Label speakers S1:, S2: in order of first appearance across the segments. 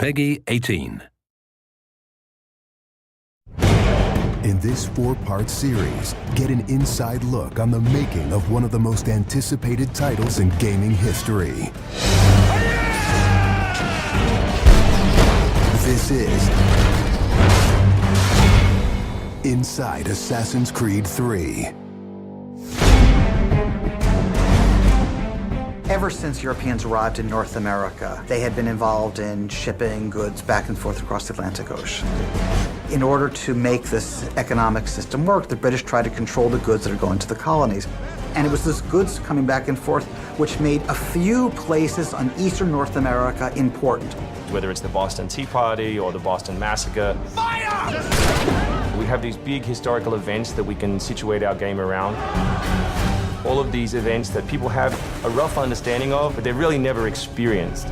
S1: Peggy 18.
S2: In this 4-part series, get an inside look on the making of one of the most anticipated titles in gaming history. This is Inside Assassin's Creed 3.
S3: Ever since Europeans arrived in North America, they had been involved in shipping goods back and forth across the Atlantic Ocean. In order to make this economic system work, the British tried to control the goods that are going to the colonies. And it was this goods coming back and forth which made a few places on eastern North America important.
S4: Whether it's the Boston Tea Party or the Boston Massacre. Fire! We have these big historical events that we can situate our game around. All of these events that people have a rough understanding of, but they've really never experienced.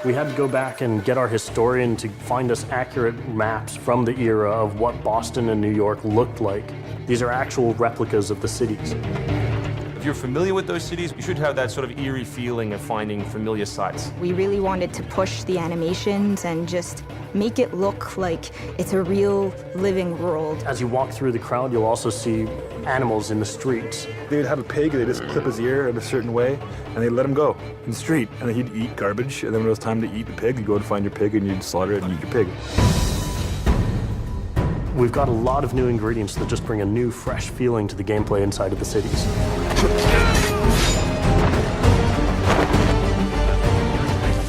S5: We had to go back and get our historian to find us accurate maps from the era of what Boston and New York looked like. These are actual replicas of the cities.
S4: If you're familiar with those cities, you should have that sort of eerie feeling of finding familiar sights.
S6: We really wanted to push the animations and just make it look like it's a real living world.
S5: As you walk through the crowd, you'll also see animals in the streets.
S7: They would have a pig, they just clip his ear in a certain way, and they'd let him go in the street. And then he'd eat garbage, and then when it was time to eat the pig, you'd go and find your pig, and you'd slaughter it and eat your pig.
S5: We've got a lot of new ingredients that just bring a new, fresh feeling to the gameplay inside of the cities.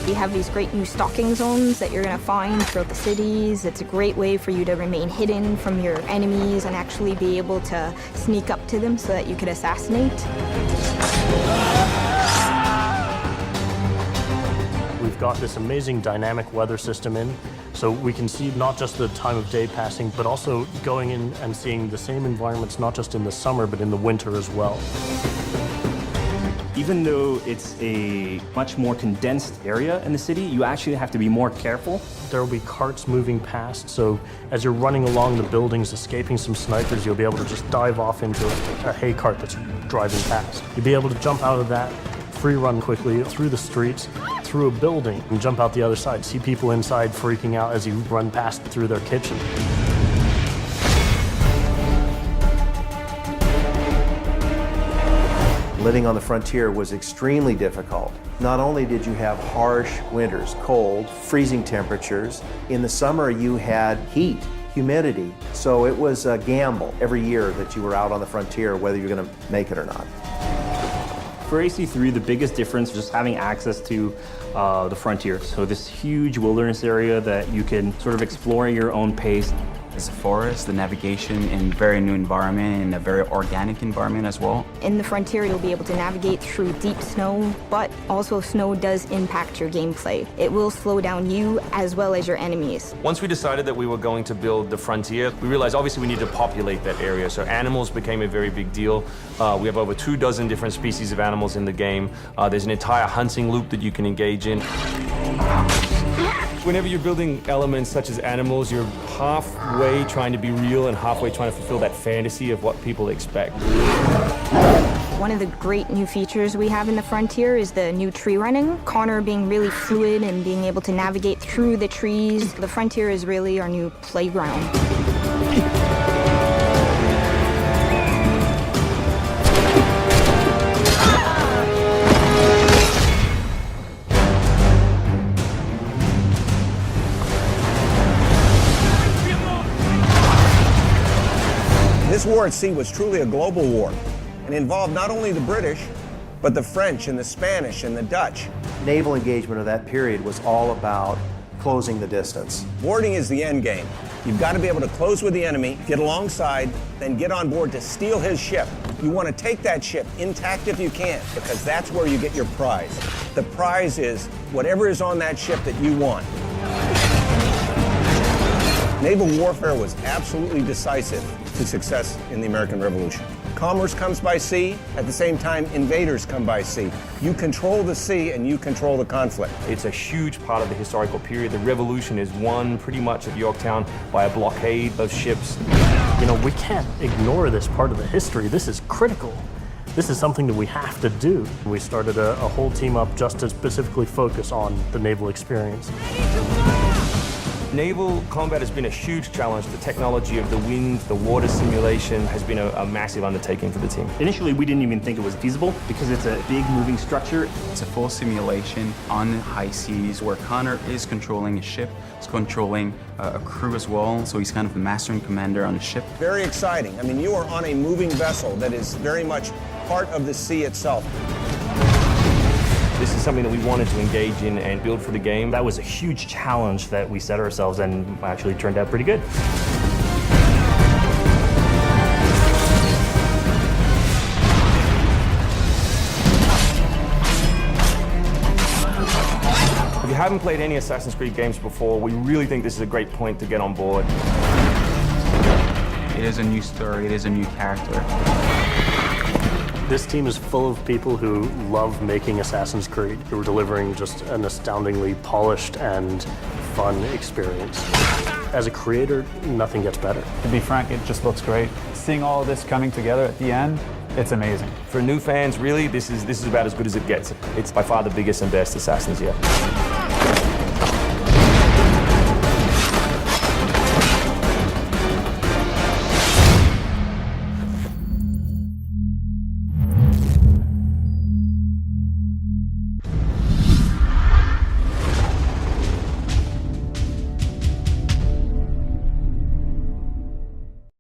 S6: We have these great new stalking zones that you're going to find throughout the cities. It's a great way for you to remain hidden from your enemies and actually be able to sneak up to them so that you could assassinate.
S5: We've got this amazing dynamic weather system in, so we can see not just the time of day passing, but also going in and seeing the same environments, not just in the summer, but in the winter as well.
S8: Even though it's a much more condensed area in the city, you actually have to be more careful.
S5: There will be carts moving past, so as you're running along the buildings, escaping some snipers, you'll be able to just dive off into a hay cart that's driving past. You'll be able to jump out of that, free run quickly through the streets, through a building, and jump out the other side. See people inside freaking out as you run past through their kitchen.
S9: Living on the frontier was extremely difficult. Not only did you have harsh winters, cold, freezing temperatures, in the summer you had heat, humidity, so it was a gamble every year that you were out on the frontier whether you're going to make it or not.
S8: For AC3, the biggest difference is just having access to the frontier. So this huge wilderness area that you can sort of explore at your own pace.
S10: It's a forest, the navigation in very new environment and a very organic environment as well.
S6: In the frontier, you'll be able to navigate through deep snow, but also snow does impact your gameplay. It will slow down you as well as your enemies.
S4: Once we decided that we were going to build the frontier, we realized obviously we need to populate that area. So animals became a very big deal. We have over 24 different species of animals in the game. There's an entire hunting loop that you can engage in. Whenever you're building elements such as animals, you're halfway trying to be real and halfway trying to fulfill that fantasy of what people expect.
S6: One of the great new features we have in the frontier is the new tree running. Connor being really fluid and being able to navigate through the trees. The frontier is really our new playground.
S11: This war at sea was truly a global war and involved not only the British, but the French and the Spanish and the Dutch.
S9: Naval engagement of that period was all about closing the distance.
S11: Boarding is the end game. You've got to be able to close with the enemy, get alongside, then get on board to steal his ship. You want to take that ship intact if you can, because that's where you get your prize. The prize is whatever is on that ship that you want. Naval warfare was absolutely decisive to success in the American Revolution. Commerce comes by sea, at the same time invaders come by sea. You control the sea and you control the conflict.
S4: It's a huge part of the historical period. The Revolution is won pretty much at Yorktown by a blockade of ships.
S5: You know, we can't ignore this part of the history. This is critical. This is something that we have to do. We started a whole team up just to specifically focus on the naval experience.
S4: Naval combat has been a huge challenge. The technology of the wind, the water simulation has been a massive undertaking for the team.
S8: Initially, we didn't even think it was feasible because it's a big moving structure.
S10: It's a full simulation on the high seas where Connor is controlling a ship, he's controlling a crew as well, so he's kind of the master and commander on the ship.
S11: Very exciting. I mean, you are on a moving vessel that is very much part of the sea itself.
S4: This is something that we wanted to engage in and build for the game.
S8: That was a huge challenge that we set ourselves and actually turned out pretty good.
S4: If you haven't played any Assassin's Creed games before, we really think this is a great point to get on board.
S10: It is a new story, it is a new character.
S5: This team is full of people who love making Assassin's Creed, who are delivering just an astoundingly polished and fun experience. As a creator, nothing gets better.
S1: To be frank, it just looks great. Seeing all of this coming together at the end, it's amazing.
S4: For new fans, really, this is about as good as it gets. It's by far the biggest and best Assassins yet.